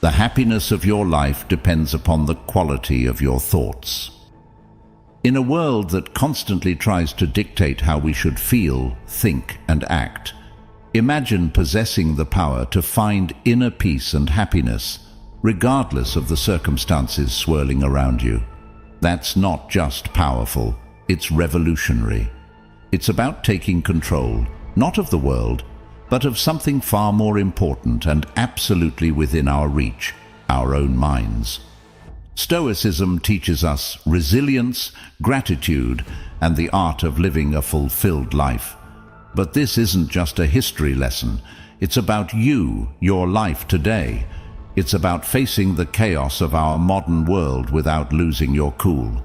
The happiness of your life depends upon the quality of your thoughts. In a world that constantly tries to dictate how we should feel, think, and act, imagine possessing the power to find inner peace and happiness, regardless of the circumstances swirling around you. That's not just powerful, it's revolutionary. It's about taking control, not of the world, but of something far more important and absolutely within our reach, our own minds. Stoicism teaches us resilience, gratitude, and the art of living a fulfilled life. But this isn't just a history lesson. It's about you, your life today. It's about facing the chaos of our modern world without losing your cool.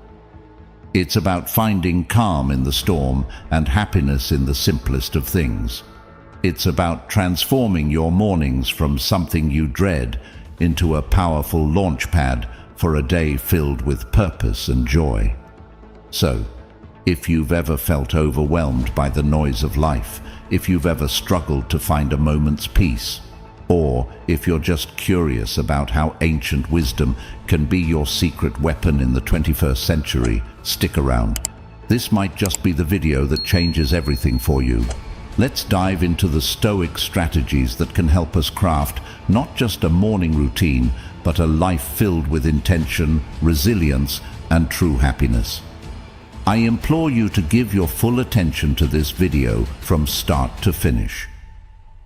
It's about finding calm in the storm and happiness in the simplest of things. It's about transforming your mornings from something you dread into a powerful launchpad for a day filled with purpose and joy. So, if you've ever felt overwhelmed by the noise of life, if you've ever struggled to find a moment's peace, or if you're just curious about how ancient wisdom can be your secret weapon in the 21st century, stick around. This might just be the video that changes everything for you. Let's dive into the Stoic strategies that can help us craft not just a morning routine, but a life filled with intention, resilience, and true happiness. I implore you to give your full attention to this video from start to finish.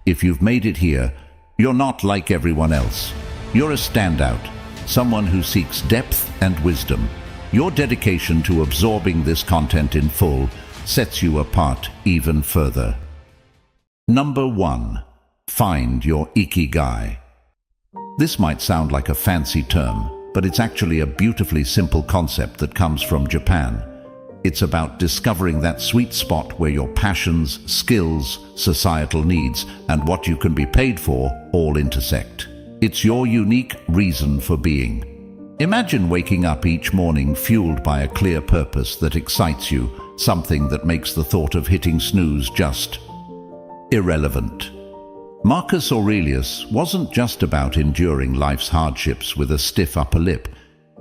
If you've made it here, you're not like everyone else. You're a standout, someone who seeks depth and wisdom. Your dedication to absorbing this content in full sets you apart even further. Number 1. Find your ikigai. This might sound like a fancy term, but it's actually a beautifully simple concept that comes from Japan. It's about discovering that sweet spot where your passions, skills, societal needs, and what you can be paid for all intersect. It's your unique reason for being. Imagine waking up each morning fueled by a clear purpose that excites you, something that makes the thought of hitting snooze just irrelevant. Marcus Aurelius wasn't just about enduring life's hardships with a stiff upper lip.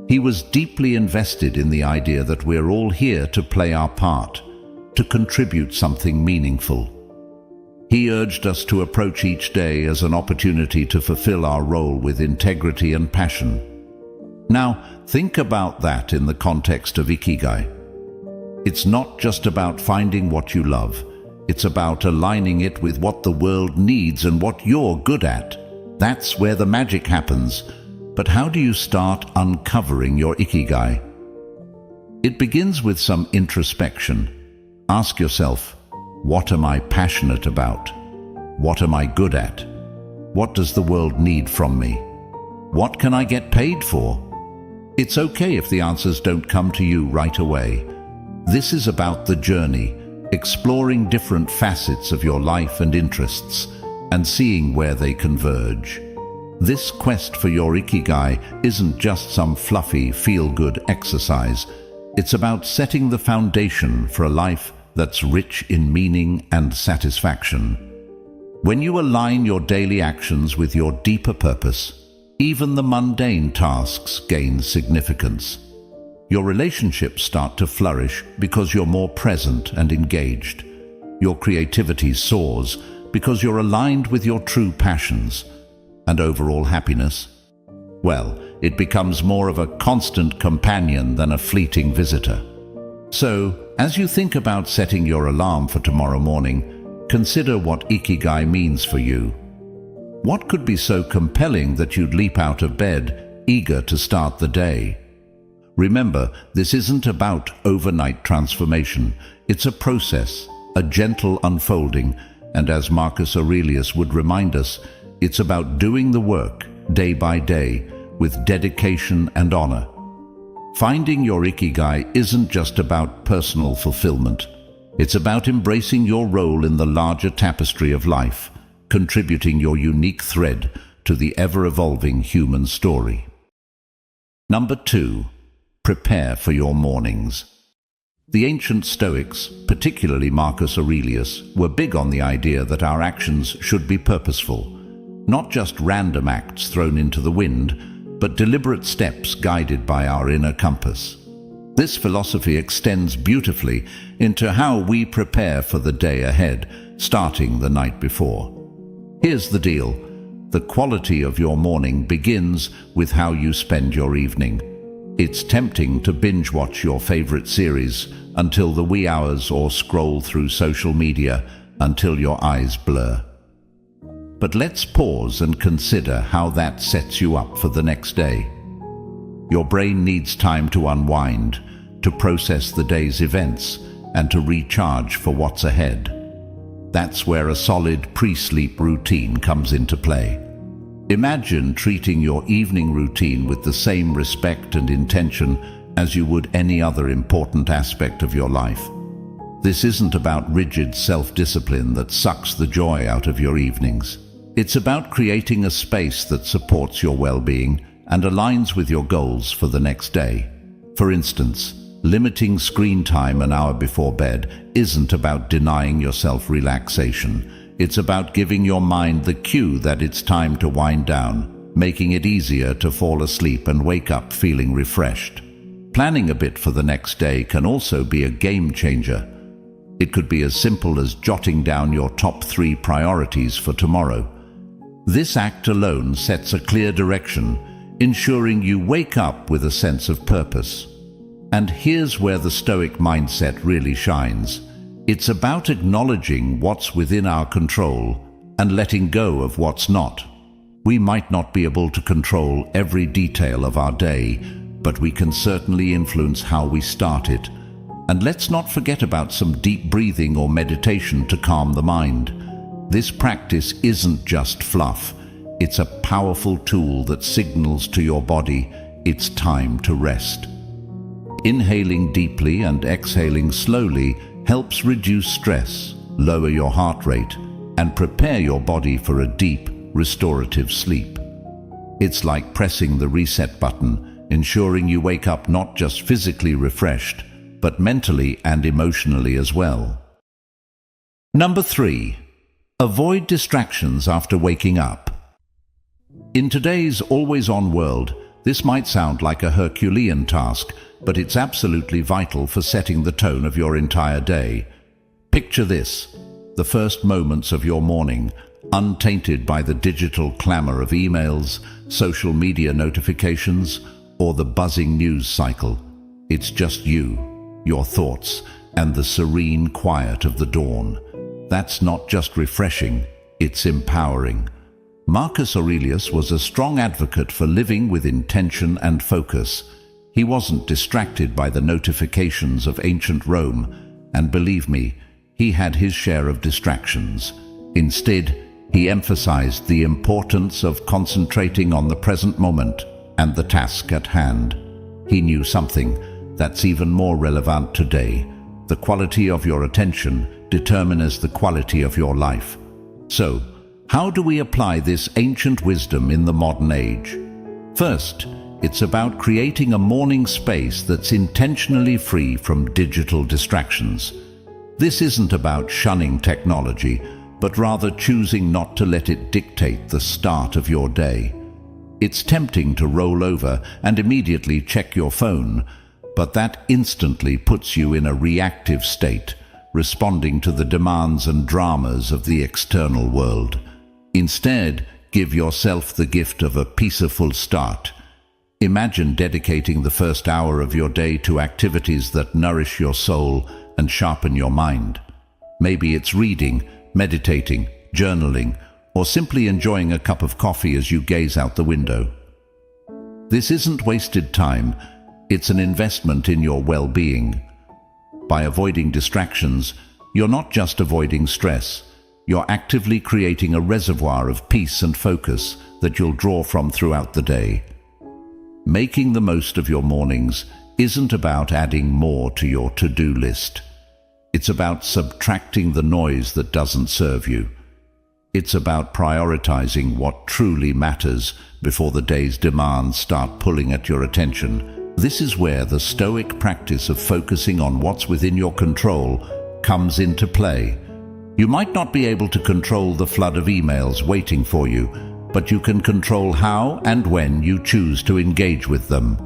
He was deeply invested in the idea that we're all here to play our part, to contribute something meaningful. He urged us to approach each day as an opportunity to fulfill our role with integrity and passion. Now, think about that in the context of ikigai. It's not just about finding what you love. It's about aligning it with what the world needs and what you're good at. That's where the magic happens. But how do you start uncovering your ikigai? It begins with some introspection. Ask yourself, what am I passionate about? What am I good at? What does the world need from me? What can I get paid for? It's okay if the answers don't come to you right away. This is about the journey, exploring different facets of your life and interests, and seeing where they converge. This quest for your ikigai isn't just some fluffy, feel-good exercise. It's about setting the foundation for a life that's rich in meaning and satisfaction. When you align your daily actions with your deeper purpose, even the mundane tasks gain significance. Your relationships start to flourish because you're more present and engaged. Your creativity soars because you're aligned with your true passions. And overall happiness? Well, it becomes more of a constant companion than a fleeting visitor. So, as you think about setting your alarm for tomorrow morning, consider what ikigai means for you. What could be so compelling that you'd leap out of bed, eager to start the day? Remember, this isn't about overnight transformation. It's a process, a gentle unfolding, and as Marcus Aurelius would remind us, it's about doing the work, day by day, with dedication and honor. Finding your ikigai isn't just about personal fulfillment. It's about embracing your role in the larger tapestry of life, contributing your unique thread to the ever-evolving human story. Number 2. Prepare for your mornings. The ancient Stoics, particularly Marcus Aurelius, were big on the idea that our actions should be purposeful. Not just random acts thrown into the wind, but deliberate steps guided by our inner compass. This philosophy extends beautifully into how we prepare for the day ahead, starting the night before. Here's the deal. The quality of your morning begins with how you spend your evening. It's tempting to binge-watch your favorite series until the wee hours or scroll through social media until your eyes blur. But let's pause and consider how that sets you up for the next day. Your brain needs time to unwind, to process the day's events, and to recharge for what's ahead. That's where a solid pre-sleep routine comes into play. Imagine treating your evening routine with the same respect and intention as you would any other important aspect of your life. This isn't about rigid self-discipline that sucks the joy out of your evenings. It's about creating a space that supports your well-being and aligns with your goals for the next day. For instance, limiting screen time an hour before bed isn't about denying yourself relaxation. It's about giving your mind the cue that it's time to wind down, making it easier to fall asleep and wake up feeling refreshed. Planning a bit for the next day can also be a game changer. It could be as simple as jotting down your top 3 priorities for tomorrow. This act alone sets a clear direction, ensuring you wake up with a sense of purpose. And here's where the Stoic mindset really shines. It's about acknowledging what's within our control and letting go of what's not. We might not be able to control every detail of our day, but we can certainly influence how we start it. And let's not forget about some deep breathing or meditation to calm the mind. This practice isn't just fluff. It's a powerful tool that signals to your body it's time to rest. Inhaling deeply and exhaling slowly helps reduce stress, lower your heart rate, and prepare your body for a deep, restorative sleep. It's like pressing the reset button, ensuring you wake up not just physically refreshed, but mentally and emotionally as well. Number 3. Avoid distractions after waking up. In today's always-on world, this might sound like a Herculean task, but it's absolutely vital for setting the tone of your entire day. Picture this: the first moments of your morning, untainted by the digital clamor of emails, social media notifications, or the buzzing news cycle. It's just you, your thoughts, and the serene quiet of the dawn. That's not just refreshing, it's empowering. Marcus Aurelius was a strong advocate for living with intention and focus. He wasn't distracted by the notifications of ancient Rome, and believe me, he had his share of distractions. Instead, he emphasized the importance of concentrating on the present moment and the task at hand. He knew something that's even more relevant today. The quality of your attention determines the quality of your life. So, how do we apply this ancient wisdom in the modern age? First, it's about creating a morning space that's intentionally free from digital distractions. This isn't about shunning technology, but rather choosing not to let it dictate the start of your day. It's tempting to roll over and immediately check your phone, but that instantly puts you in a reactive state, responding to the demands and dramas of the external world. Instead, give yourself the gift of a peaceful start. Imagine dedicating the first hour of your day to activities that nourish your soul and sharpen your mind. Maybe it's reading, meditating, journaling, or simply enjoying a cup of coffee as you gaze out the window. This isn't wasted time, it's an investment in your well-being. By avoiding distractions, you're not just avoiding stress, you're actively creating a reservoir of peace and focus that you'll draw from throughout the day. Making the most of your mornings isn't about adding more to your to-do list. It's about subtracting the noise that doesn't serve you. It's about prioritizing what truly matters before the day's demands start pulling at your attention. This is where the Stoic practice of focusing on what's within your control comes into play. You might not be able to control the flood of emails waiting for you, but you can control how and when you choose to engage with them.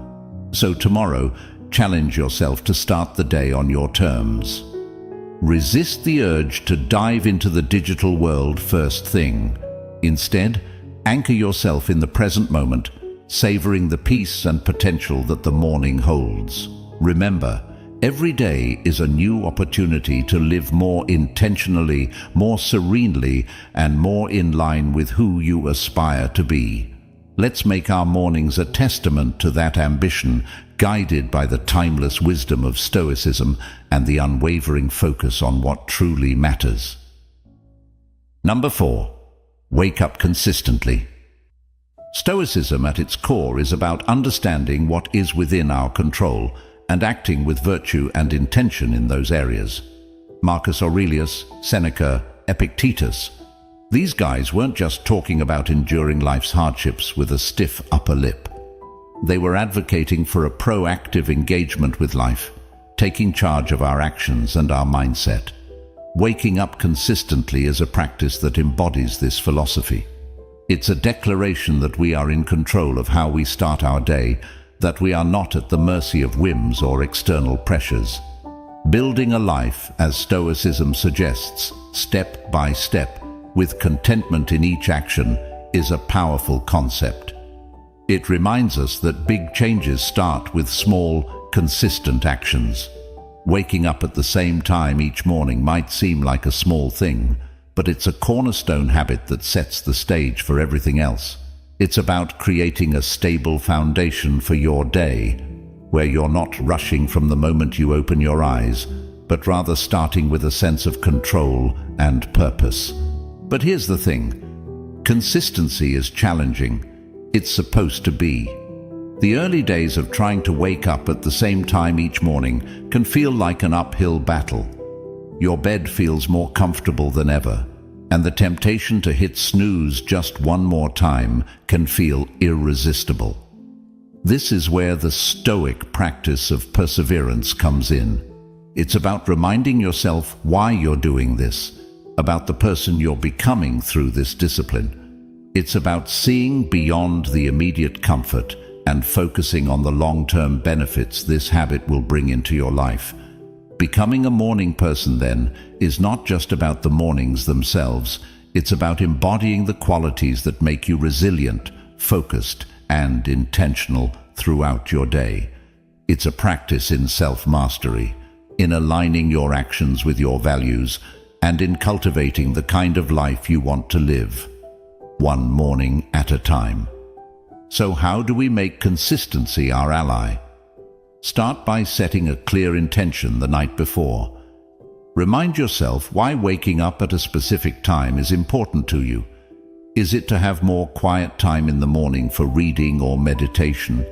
So tomorrow, challenge yourself to start the day on your terms. Resist the urge to dive into the digital world first thing. Instead, anchor yourself in the present moment, savoring the peace and potential that the morning holds. Remember, every day is a new opportunity to live more intentionally, more serenely, and more in line with who you aspire to be. Let's make our mornings a testament to that ambition, guided by the timeless wisdom of Stoicism and the unwavering focus on what truly matters. Number 4. Wake up consistently. Stoicism at its core is about understanding what is within our control and acting with virtue and intention in those areas. Marcus Aurelius, Seneca, Epictetus. These guys weren't just talking about enduring life's hardships with a stiff upper lip. They were advocating for a proactive engagement with life, taking charge of our actions and our mindset. Waking up consistently is a practice that embodies this philosophy. It's a declaration that we are in control of how we start our day, that we are not at the mercy of whims or external pressures. Building a life, as Stoicism suggests, step by step, with contentment in each action, is a powerful concept. It reminds us that big changes start with small, consistent actions. Waking up at the same time each morning might seem like a small thing, but it's a cornerstone habit that sets the stage for everything else. It's about creating a stable foundation for your day, where you're not rushing from the moment you open your eyes, but rather starting with a sense of control and purpose. But here's the thing. Consistency is challenging. It's supposed to be. The early days of trying to wake up at the same time each morning can feel like an uphill battle. Your bed feels more comfortable than ever, and the temptation to hit snooze just one more time can feel irresistible. This is where the Stoic practice of perseverance comes in. It's about reminding yourself why you're doing this, about the person you're becoming through this discipline. It's about seeing beyond the immediate comfort and focusing on the long-term benefits this habit will bring into your life. Becoming a morning person, then, is not just about the mornings themselves. It's about embodying the qualities that make you resilient, focused, and intentional throughout your day. It's a practice in self-mastery, in aligning your actions with your values, and in cultivating the kind of life you want to live, one morning at a time. So how do we make consistency our ally? Start by setting a clear intention the night before. Remind yourself why waking up at a specific time is important to you. Is it to have more quiet time in the morning for reading or meditation?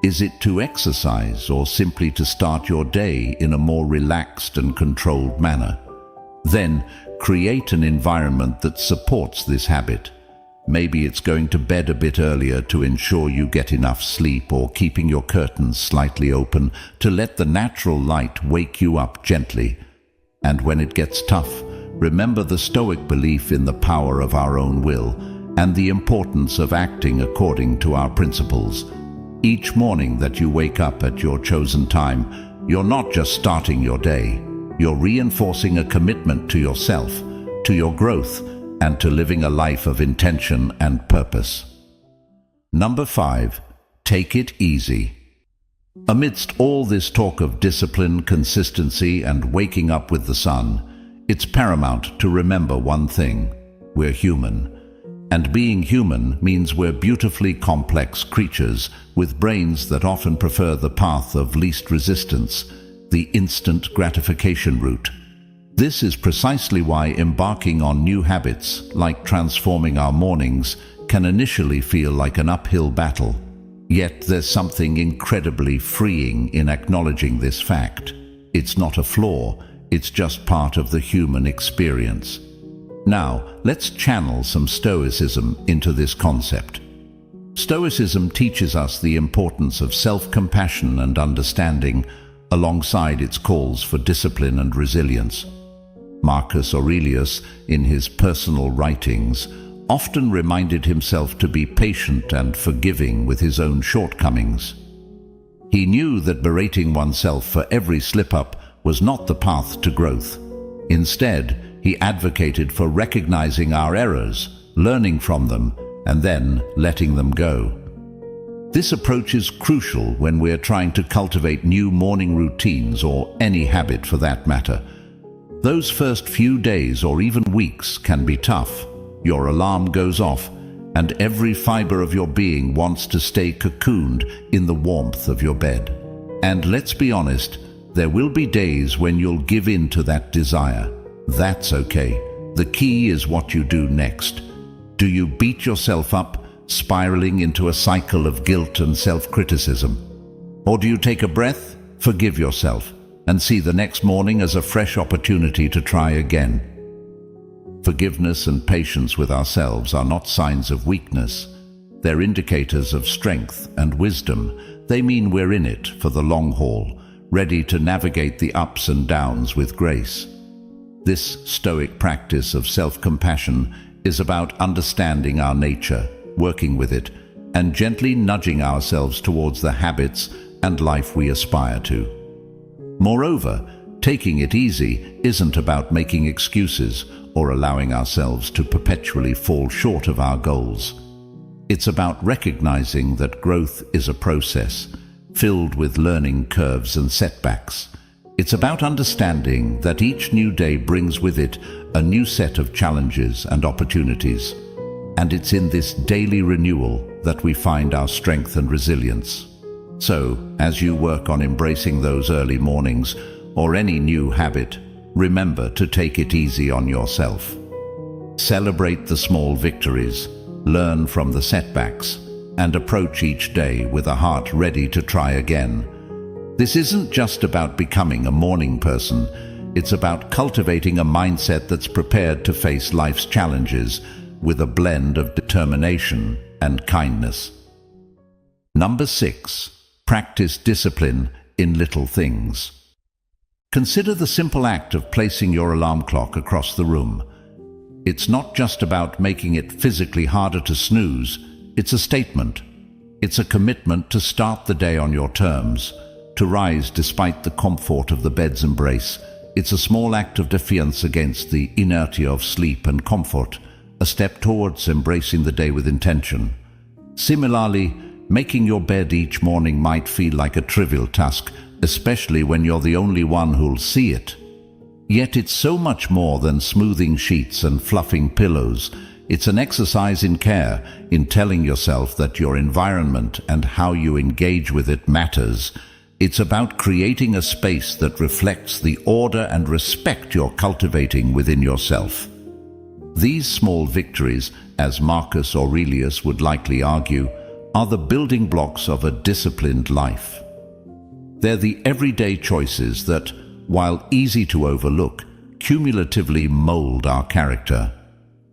Is it to exercise or simply to start your day in a more relaxed and controlled manner? Then, create an environment that supports this habit. Maybe it's going to bed a bit earlier to ensure you get enough sleep, or keeping your curtains slightly open to let the natural light wake you up gently. And when it gets tough, remember the Stoic belief in the power of our own will and the importance of acting according to our principles. Each morning that you wake up at your chosen time, you're not just starting your day, you're reinforcing a commitment to yourself, to your growth, and to living a life of intention and purpose. Number 5, take it easy. Amidst all this talk of discipline, consistency, and waking up with the sun, it's paramount to remember one thing: we're human. And being human means we're beautifully complex creatures with brains that often prefer the path of least resistance, the instant gratification route. This is precisely why embarking on new habits, like transforming our mornings, can initially feel like an uphill battle. Yet there's something incredibly freeing in acknowledging this fact. It's not a flaw, it's just part of the human experience. Now, let's channel some Stoicism into this concept. Stoicism teaches us the importance of self-compassion and understanding, alongside its calls for discipline and resilience. Marcus Aurelius, in his personal writings, often reminded himself to be patient and forgiving with his own shortcomings. He knew that berating oneself for every slip-up was not the path to growth. Instead, he advocated for recognizing our errors, learning from them, and then letting them go. This approach is crucial when we're trying to cultivate new morning routines or any habit for that matter. Those first few days or even weeks can be tough. Your alarm goes off, and every fiber of your being wants to stay cocooned in the warmth of your bed. And let's be honest, there will be days when you'll give in to that desire. That's okay. The key is what you do next. Do you beat yourself up, spiraling into a cycle of guilt and self-criticism? Or do you take a breath, forgive yourself, and see the next morning as a fresh opportunity to try again? Forgiveness and patience with ourselves are not signs of weakness. They're indicators of strength and wisdom. They mean we're in it for the long haul, ready to navigate the ups and downs with grace. This Stoic practice of self-compassion is about understanding our nature, working with it, and gently nudging ourselves towards the habits and life we aspire to. Moreover, taking it easy isn't about making excuses or allowing ourselves to perpetually fall short of our goals. It's about recognizing that growth is a process, filled with learning curves and setbacks. It's about understanding that each new day brings with it a new set of challenges and opportunities. And it's in this daily renewal that we find our strength and resilience. So, as you work on embracing those early mornings or any new habit, remember to take it easy on yourself. Celebrate the small victories, learn from the setbacks, and approach each day with a heart ready to try again. This isn't just about becoming a morning person, it's about cultivating a mindset that's prepared to face life's challenges with a blend of determination and kindness. Number 6. Practice discipline in little things. Consider the simple act of placing your alarm clock across the room. It's not just about making it physically harder to snooze, it's a statement. It's a commitment to start the day on your terms, to rise despite the comfort of the bed's embrace. It's a small act of defiance against the inertia of sleep and comfort, a step towards embracing the day with intention. Similarly, making your bed each morning might feel like a trivial task, especially when you're the only one who'll see it. Yet it's so much more than smoothing sheets and fluffing pillows. It's an exercise in care, in telling yourself that your environment and how you engage with it matters. It's about creating a space that reflects the order and respect you're cultivating within yourself. These small victories, as Marcus Aurelius would likely argue, are the building blocks of a disciplined life. They're the everyday choices that, while easy to overlook, cumulatively mold our character.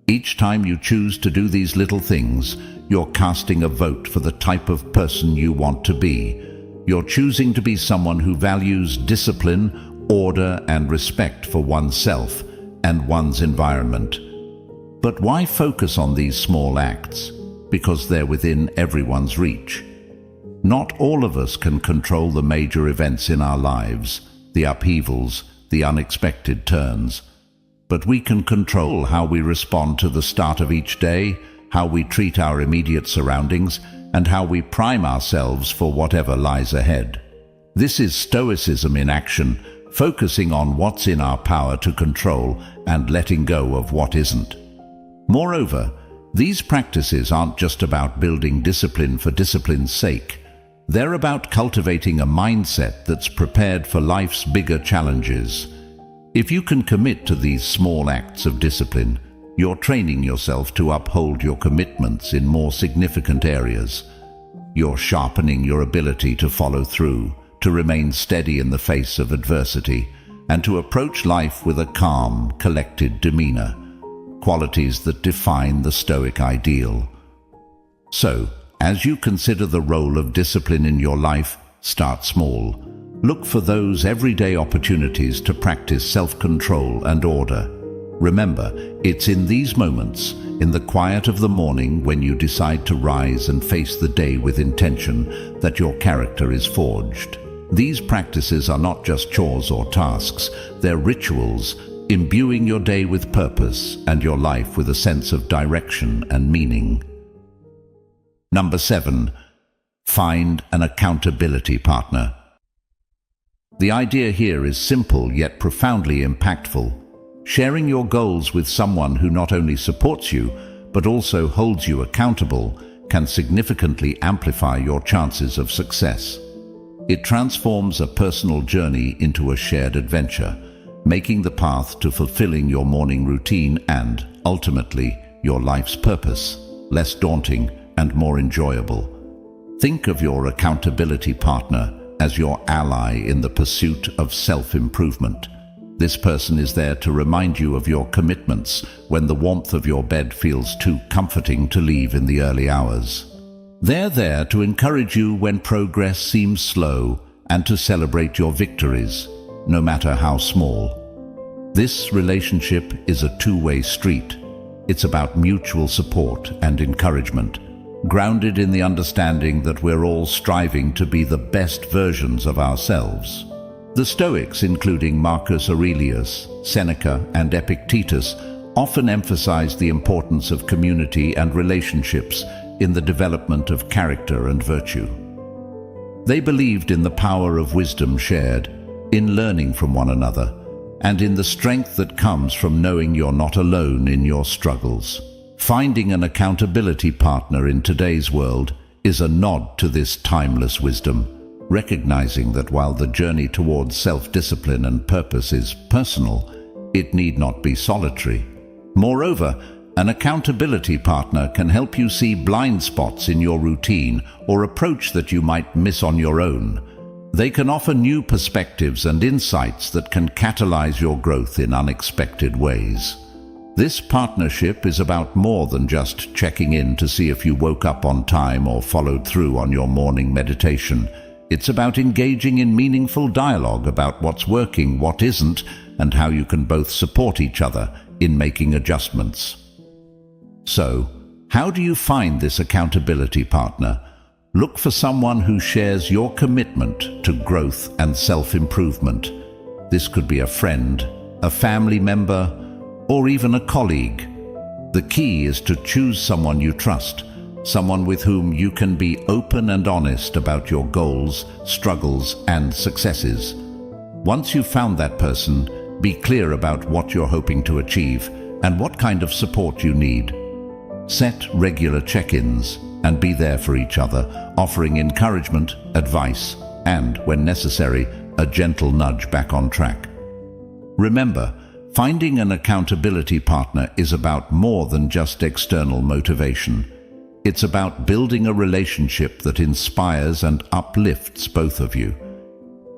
Each time you choose to do these little things, you're casting a vote for the type of person you want to be. You're choosing to be someone who values discipline, order, and respect for oneself and one's environment. But why focus on these small acts? Because they're within everyone's reach. Not all of us can control the major events in our lives, the upheavals, the unexpected turns. But we can control how we respond to the start of each day, how we treat our immediate surroundings, and how we prime ourselves for whatever lies ahead. This is Stoicism in action, focusing on what's in our power to control and letting go of what isn't. Moreover, these practices aren't just about building discipline for discipline's sake. They're about cultivating a mindset that's prepared for life's bigger challenges. If you can commit to these small acts of discipline, you're training yourself to uphold your commitments in more significant areas. You're sharpening your ability to follow through, to remain steady in the face of adversity, and to approach life with a calm, collected demeanor, qualities that define the Stoic ideal. So, as you consider the role of discipline in your life, start small. Look for those everyday opportunities to practice self-control and order. Remember, it's in these moments, in the quiet of the morning when you decide to rise and face the day with intention, that your character is forged. These practices are not just chores or tasks, they're rituals, imbuing your day with purpose and your life with a sense of direction and meaning. Number 7. Find an accountability partner. The idea here is simple yet profoundly impactful. Sharing your goals with someone who not only supports you, but also holds you accountable, can significantly amplify your chances of success. It transforms a personal journey into a shared adventure, making the path to fulfilling your morning routine and, ultimately, your life's purpose less daunting and more enjoyable. Think of your accountability partner as your ally in the pursuit of self-improvement. This person is there to remind you of your commitments when the warmth of your bed feels too comforting to leave in the early hours. They're there to encourage you when progress seems slow and to celebrate your victories, no matter how small. This relationship is a two-way street. It's about mutual support and encouragement, grounded in the understanding that we're all striving to be the best versions of ourselves. The Stoics, including Marcus Aurelius, Seneca, and Epictetus, often emphasized the importance of community and relationships in the development of character and virtue. They believed in the power of wisdom shared, in learning from one another, and in the strength that comes from knowing you're not alone in your struggles. Finding an accountability partner in today's world is a nod to this timeless wisdom, recognizing that while the journey towards self-discipline and purpose is personal, it need not be solitary. Moreover, an accountability partner can help you see blind spots in your routine or approach that you might miss on your own. They can offer new perspectives and insights that can catalyze your growth in unexpected ways. This partnership is about more than just checking in to see if you woke up on time or followed through on your morning meditation. It's about engaging in meaningful dialogue about what's working, what isn't, and how you can both support each other in making adjustments. So, how do you find this accountability partner? Look for someone who shares your commitment to growth and self-improvement. This could be a friend, a family member, or even a colleague. The key is to choose someone you trust, someone with whom you can be open and honest about your goals, struggles, and successes. Once you've found that person, be clear about what you're hoping to achieve and what kind of support you need. Set regular check-ins and be there for each other, offering encouragement, advice, and, when necessary, a gentle nudge back on track. Remember, finding an accountability partner is about more than just external motivation. It's about building a relationship that inspires and uplifts both of you.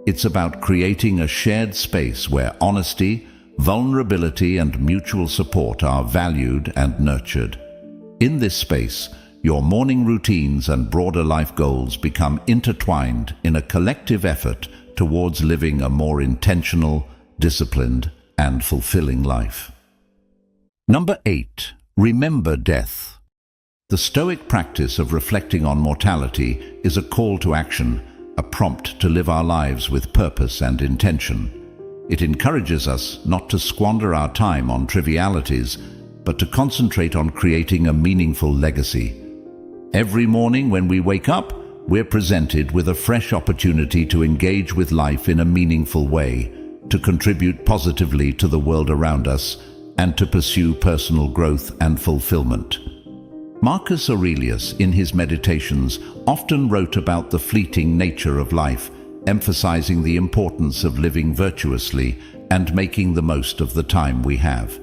It's about creating a shared space where honesty, vulnerability, and mutual support are valued and nurtured. In this space, your morning routines and broader life goals become intertwined in a collective effort towards living a more intentional, disciplined, and fulfilling life. Number 8. Remember death. The Stoic practice of reflecting on mortality is a call to action, a prompt to live our lives with purpose and intention. It encourages us not to squander our time on trivialities, but to concentrate on creating a meaningful legacy. Every morning when we wake up, we're presented with a fresh opportunity to engage with life in a meaningful way, to contribute positively to the world around us, and to pursue personal growth and fulfillment. Marcus Aurelius, in his Meditations, often wrote about the fleeting nature of life, emphasizing the importance of living virtuously and making the most of the time we have.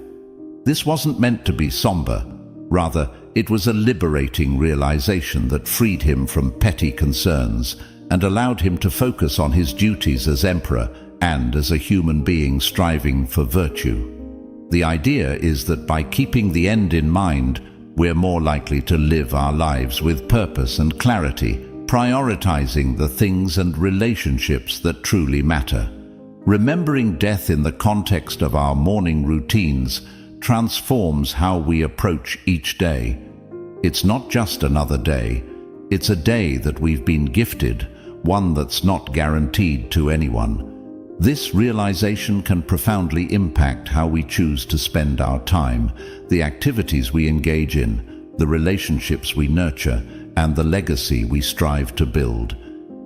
This wasn't meant to be somber. Rather, it was a liberating realization that freed him from petty concerns and allowed him to focus on his duties as emperor and as a human being striving for virtue. The idea is that by keeping the end in mind, we're more likely to live our lives with purpose and clarity, prioritizing the things and relationships that truly matter. Remembering death in the context of our morning routines transforms how we approach each day. It's not just another day, it's a day that we've been gifted, one that's not guaranteed to anyone. This realization can profoundly impact how we choose to spend our time, the activities we engage in, the relationships we nurture, and the legacy we strive to build.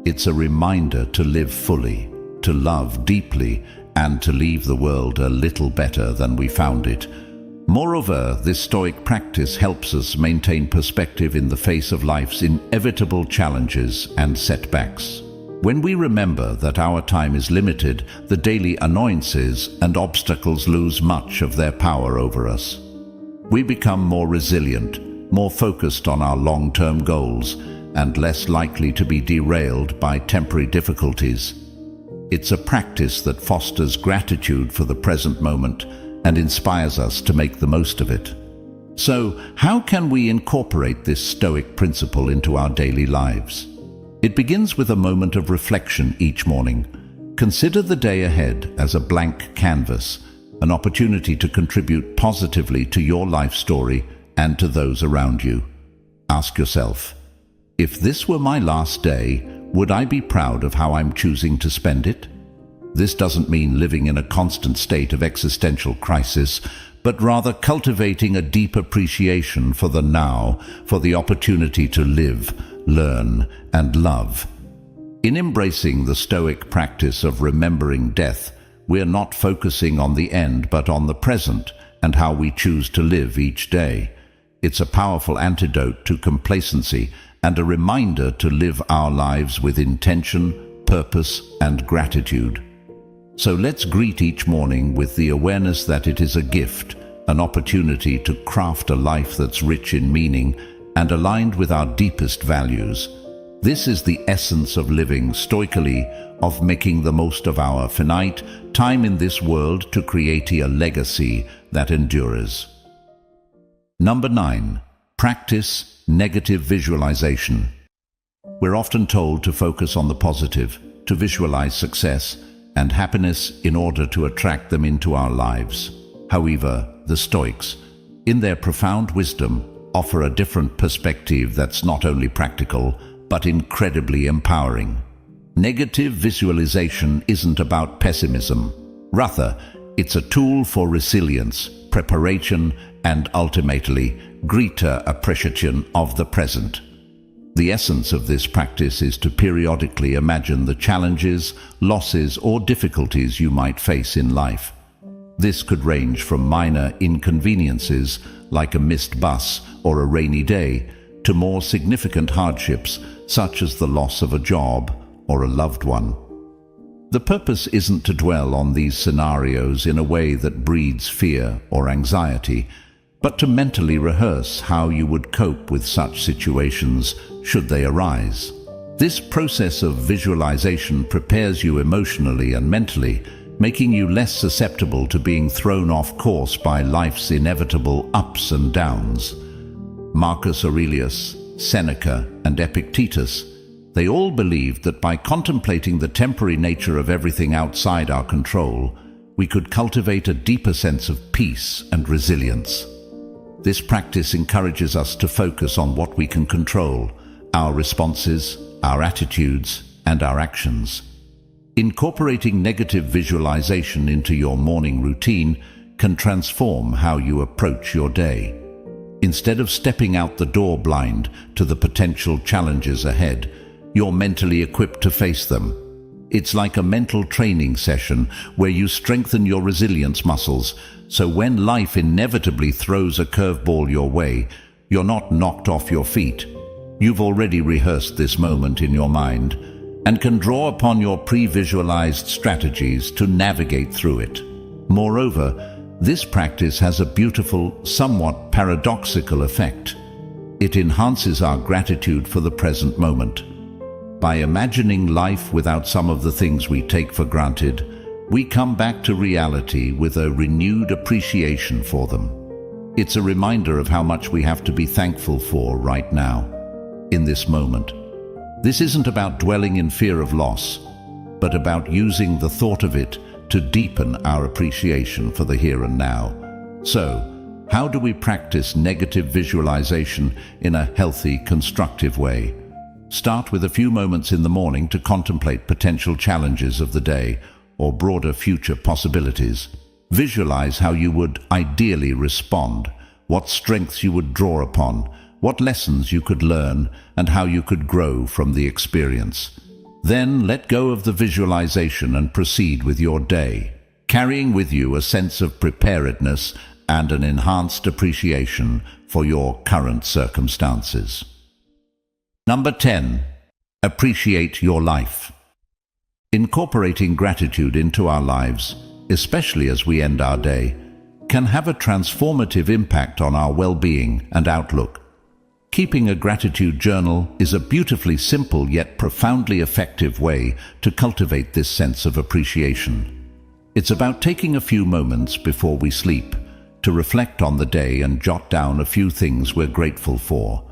It's a reminder to live fully, to love deeply, and to leave the world a little better than we found it. Moreover, this Stoic practice helps us maintain perspective in the face of life's inevitable challenges and setbacks. When we remember that our time is limited, the daily annoyances and obstacles lose much of their power over us. We become more resilient, more focused on our long-term goals, and less likely to be derailed by temporary difficulties. It's a practice that fosters gratitude for the present moment and inspires us to make the most of it. So, how can we incorporate this Stoic principle into our daily lives? It begins with a moment of reflection each morning. Consider the day ahead as a blank canvas, an opportunity to contribute positively to your life story and to those around you. Ask yourself, if this were my last day, would I be proud of how I'm choosing to spend it? This doesn't mean living in a constant state of existential crisis, but rather cultivating a deep appreciation for the now, for the opportunity to live, learn, and love. In embracing the Stoic practice of remembering death, we're not focusing on the end but on the present and how we choose to live each day. It's a powerful antidote to complacency and a reminder to live our lives with intention, purpose, and gratitude. So let's greet each morning with the awareness that it is a gift, an opportunity to craft a life that's rich in meaning and aligned with our deepest values. This is the essence of living stoically, of making the most of our finite time in this world to create a legacy that endures. Number 9. Practice negative visualization. We're often told to focus on the positive, to visualize success and happiness in order to attract them into our lives. However, the Stoics, in their profound wisdom, offer a different perspective that's not only practical, but incredibly empowering. Negative visualization isn't about pessimism. Rather, it's a tool for resilience, preparation, and ultimately, greater appreciation of the present. The essence of this practice is to periodically imagine the challenges, losses, or difficulties you might face in life. This could range from minor inconveniences, like a missed bus or a rainy day, to more significant hardships, such as the loss of a job or a loved one. The purpose isn't to dwell on these scenarios in a way that breeds fear or anxiety, but to mentally rehearse how you would cope with such situations should they arise. This process of visualization prepares you emotionally and mentally, making you less susceptible to being thrown off course by life's inevitable ups and downs. Marcus Aurelius, Seneca, and Epictetus, they all believed that by contemplating the temporary nature of everything outside our control, we could cultivate a deeper sense of peace and resilience. This practice encourages us to focus on what we can control, our responses, our attitudes, and our actions. Incorporating negative visualization into your morning routine can transform how you approach your day. Instead of stepping out the door blind to the potential challenges ahead, you're mentally equipped to face them. It's like a mental training session where you strengthen your resilience muscles, so when life inevitably throws a curveball your way, you're not knocked off your feet. You've already rehearsed this moment in your mind and can draw upon your pre-visualized strategies to navigate through it. Moreover, this practice has a beautiful, somewhat paradoxical effect. It enhances our gratitude for the present moment. By imagining life without some of the things we take for granted, we come back to reality with a renewed appreciation for them. It's a reminder of how much we have to be thankful for right now, in this moment. This isn't about dwelling in fear of loss, but about using the thought of it to deepen our appreciation for the here and now. So, how do we practice negative visualization in a healthy, constructive way? Start with a few moments in the morning to contemplate potential challenges of the day or broader future possibilities. Visualize how you would ideally respond, what strengths you would draw upon, what lessons you could learn, and how you could grow from the experience. Then let go of the visualization and proceed with your day, carrying with you a sense of preparedness and an enhanced appreciation for your current circumstances. Number 10. Appreciate your life. Incorporating gratitude into our lives, especially as we end our day, can have a transformative impact on our well-being and outlook. Keeping a gratitude journal is a beautifully simple yet profoundly effective way to cultivate this sense of appreciation. It's about taking a few moments before we sleep to reflect on the day and jot down a few things we're grateful for.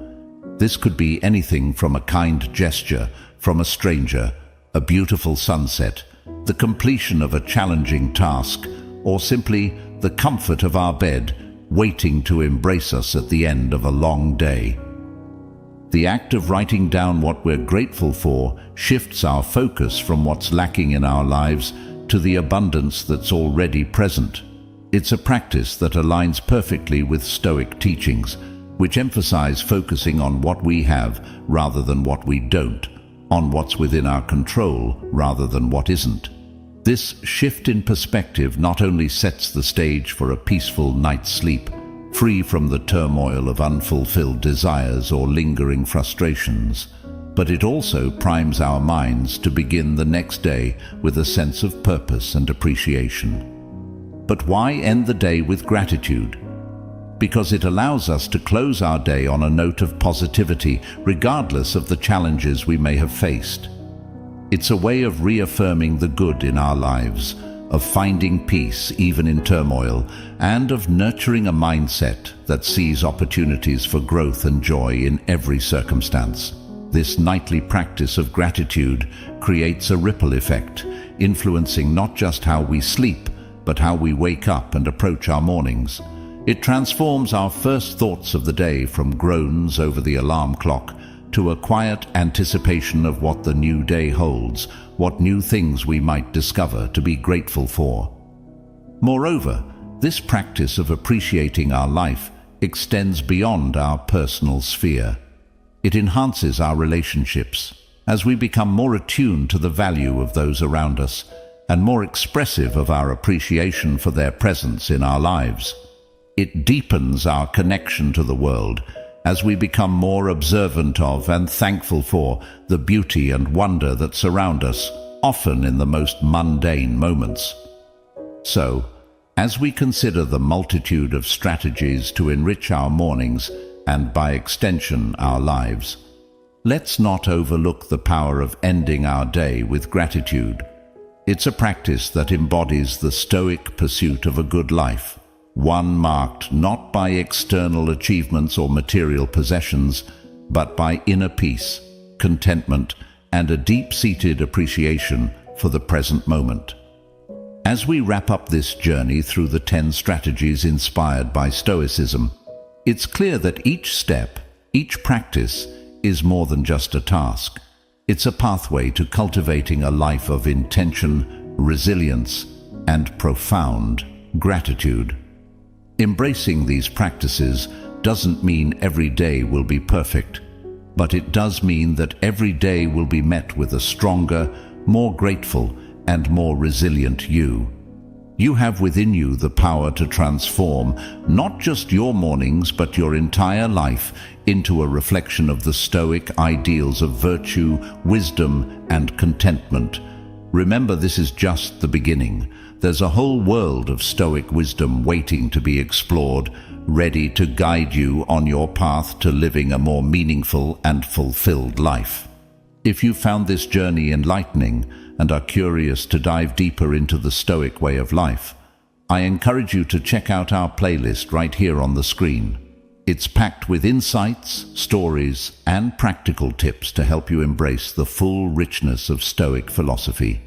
This could be anything from a kind gesture from a stranger, a beautiful sunset, the completion of a challenging task, or simply the comfort of our bed waiting to embrace us at the end of a long day. The act of writing down what we're grateful for shifts our focus from what's lacking in our lives to the abundance that's already present. It's a practice that aligns perfectly with Stoic teachings, which emphasize focusing on what we have rather than what we don't, on what's within our control rather than what isn't. This shift in perspective not only sets the stage for a peaceful night's sleep, free from the turmoil of unfulfilled desires or lingering frustrations, but it also primes our minds to begin the next day with a sense of purpose and appreciation. But why end the day with gratitude? Because it allows us to close our day on a note of positivity, regardless of the challenges we may have faced. It's a way of reaffirming the good in our lives, of finding peace even in turmoil, and of nurturing a mindset that sees opportunities for growth and joy in every circumstance. This nightly practice of gratitude creates a ripple effect, influencing not just how we sleep, but how we wake up and approach our mornings. It transforms our first thoughts of the day from groans over the alarm clock to a quiet anticipation of what the new day holds, what new things we might discover to be grateful for. Moreover, this practice of appreciating our life extends beyond our personal sphere. It enhances our relationships as we become more attuned to the value of those around us and more expressive of our appreciation for their presence in our lives. It deepens our connection to the world as we become more observant of and thankful for the beauty and wonder that surround us, often in the most mundane moments. So, as we consider the multitude of strategies to enrich our mornings and by extension our lives, let's not overlook the power of ending our day with gratitude. It's a practice that embodies the Stoic pursuit of a good life, one marked not by external achievements or material possessions, but by inner peace, contentment, and a deep-seated appreciation for the present moment. As we wrap up this journey through the 10 strategies inspired by Stoicism, it's clear that each step, each practice, is more than just a task. It's a pathway to cultivating a life of intention, resilience, and profound gratitude. Embracing these practices doesn't mean every day will be perfect, but it does mean that every day will be met with a stronger, more grateful, and more resilient you. You have within you the power to transform not just your mornings but your entire life into a reflection of the Stoic ideals of virtue, wisdom, and contentment. Remember, this is just the beginning. There's a whole world of Stoic wisdom waiting to be explored, ready to guide you on your path to living a more meaningful and fulfilled life. If you found this journey enlightening and are curious to dive deeper into the Stoic way of life, I encourage you to check out our playlist right here on the screen. It's packed with insights, stories, and practical tips to help you embrace the full richness of Stoic philosophy.